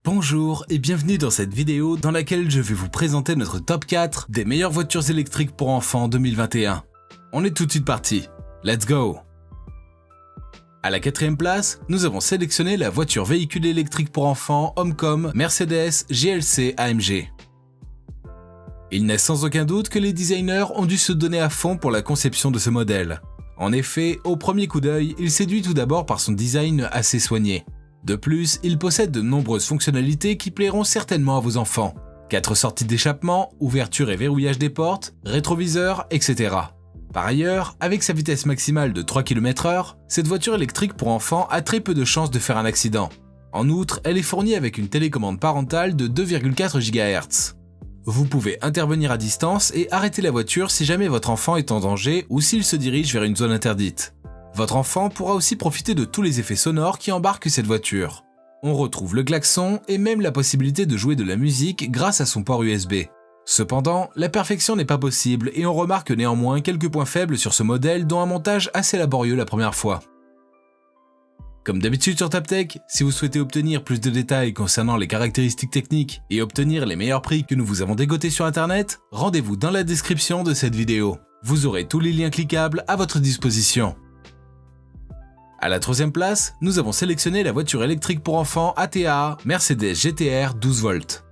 Bonjour et bienvenue dans cette vidéo dans laquelle je vais vous présenter notre top 4 des meilleures voitures électriques pour enfants 2021. On est tout de suite parti, let's go! À la quatrième place, nous avons sélectionné la voiture véhicule électrique pour enfants Homecom Mercedes GLC AMG. Il n'est sans aucun doute que les designers ont dû se donner à fond pour la conception de ce modèle. En effet, au premier coup d'œil, il séduit tout d'abord par son design assez soigné. De plus, il possède de nombreuses fonctionnalités qui plairont certainement à vos enfants. 4 sorties d'échappement, ouverture et verrouillage des portes, rétroviseur, etc. Par ailleurs, avec sa vitesse maximale de 3 km/h, cette voiture électrique pour enfants a très peu de chances de faire un accident. En outre, elle est fournie avec une télécommande parentale de 2,4 GHz. Vous pouvez intervenir à distance et arrêter la voiture si jamais votre enfant est en danger ou s'il se dirige vers une zone interdite. Votre enfant pourra aussi profiter de tous les effets sonores qui embarquent cette voiture. On retrouve le klaxon et même la possibilité de jouer de la musique grâce à son port USB. Cependant, la perfection n'est pas possible et on remarque néanmoins quelques points faibles sur ce modèle dont un montage assez laborieux la première fois. Comme d'habitude sur TopTech, si vous souhaitez obtenir plus de détails concernant les caractéristiques techniques et obtenir les meilleurs prix que nous vous avons dégotés sur internet, rendez-vous dans la description de cette vidéo. Vous aurez tous les liens cliquables à votre disposition. À la troisième place, nous avons sélectionné la voiture électrique pour enfants ATAA Mercedes GTR 12 volts.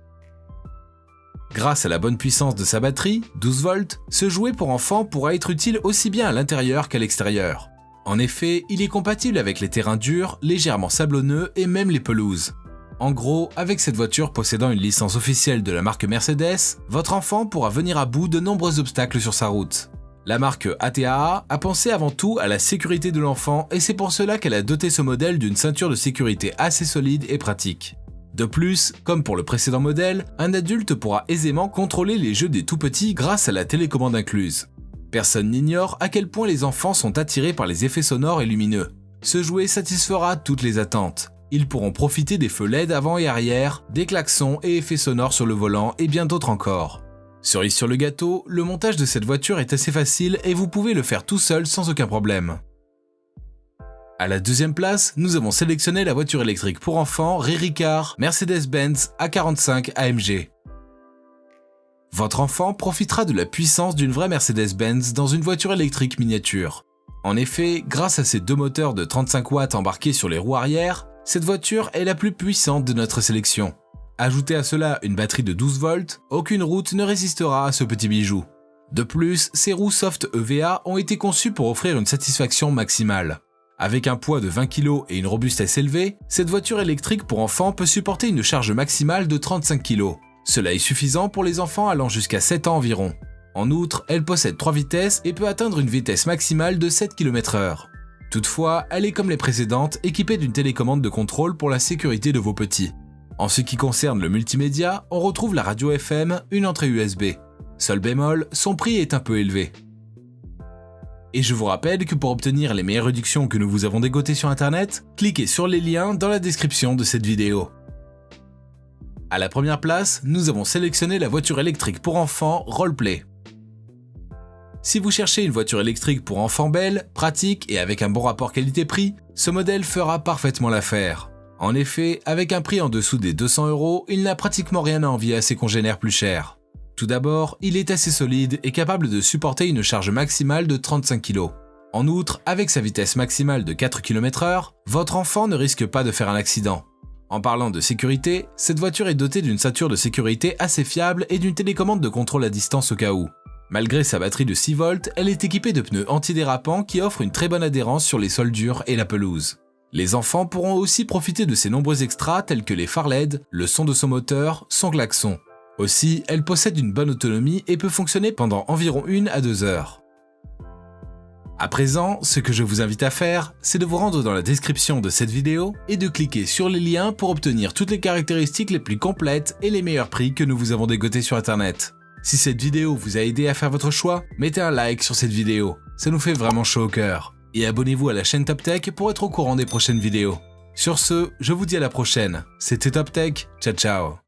Grâce à la bonne puissance de sa batterie, 12 volts, ce jouet pour enfants pourra être utile aussi bien à l'intérieur qu'à l'extérieur. En effet, il est compatible avec les terrains durs, légèrement sablonneux et même les pelouses. En gros, avec cette voiture possédant une licence officielle de la marque Mercedes, votre enfant pourra venir à bout de nombreux obstacles sur sa route. La marque ATAA a pensé avant tout à la sécurité de l'enfant et c'est pour cela qu'elle a doté ce modèle d'une ceinture de sécurité assez solide et pratique. De plus, comme pour le précédent modèle, un adulte pourra aisément contrôler les jeux des tout-petits grâce à la télécommande incluse. Personne n'ignore à quel point les enfants sont attirés par les effets sonores et lumineux. Ce jouet satisfera toutes les attentes. Ils pourront profiter des feux LED avant et arrière, des klaxons et effets sonores sur le volant et bien d'autres encore. Cerise sur le gâteau, le montage de cette voiture est assez facile et vous pouvez le faire tout seul sans aucun problème. À la deuxième place, nous avons sélectionné la voiture électrique pour enfants Rericar Mercedes-Benz A45 AMG. Votre enfant profitera de la puissance d'une vraie Mercedes-Benz dans une voiture électrique miniature. En effet, grâce à ses deux moteurs de 35 watts embarqués sur les roues arrière, cette voiture est la plus puissante de notre sélection. Ajoutez à cela une batterie de 12 volts, aucune route ne résistera à ce petit bijou. De plus, ces roues soft EVA ont été conçues pour offrir une satisfaction maximale. Avec un poids de 20 kg et une robustesse élevée, cette voiture électrique pour enfants peut supporter une charge maximale de 35 kg. Cela est suffisant pour les enfants allant jusqu'à 7 ans environ. En outre, elle possède 3 vitesses et peut atteindre une vitesse maximale de 7 km/h. Toutefois, elle est comme les précédentes équipée d'une télécommande de contrôle pour la sécurité de vos petits. En ce qui concerne le multimédia, on retrouve la radio FM, une entrée USB. Seul bémol, son prix est un peu élevé. Et je vous rappelle que pour obtenir les meilleures réductions que nous vous avons dégotées sur internet, cliquez sur les liens dans la description de cette vidéo. À la première place, nous avons sélectionné la voiture électrique pour enfants Roleplay. Si vous cherchez une voiture électrique pour enfants belle, pratique et avec un bon rapport qualité-prix, ce modèle fera parfaitement l'affaire. En effet, avec un prix en dessous des 200 €, il n'a pratiquement rien à envier à ses congénères plus chers. Tout d'abord, il est assez solide et capable de supporter une charge maximale de 35 kg. En outre, avec sa vitesse maximale de 4 km/h, votre enfant ne risque pas de faire un accident. En parlant de sécurité, cette voiture est dotée d'une ceinture de sécurité assez fiable et d'une télécommande de contrôle à distance au cas où. Malgré sa batterie de 6 volts, elle est équipée de pneus antidérapants qui offrent une très bonne adhérence sur les sols durs et la pelouse. Les enfants pourront aussi profiter de ses nombreux extras tels que les phares LED, le son de son moteur, son klaxon. Aussi, elle possède une bonne autonomie et peut fonctionner pendant environ 1 à 2 heures. À présent, ce que je vous invite à faire, c'est de vous rendre dans la description de cette vidéo et de cliquer sur les liens pour obtenir toutes les caractéristiques les plus complètes et les meilleurs prix que nous vous avons dégotés sur internet. Si cette vidéo vous a aidé à faire votre choix, mettez un like sur cette vidéo, ça nous fait vraiment chaud au cœur. Et abonnez-vous à la chaîne TopTech pour être au courant des prochaines vidéos. Sur ce, je vous dis à la prochaine. C'était TopTech, ciao ciao.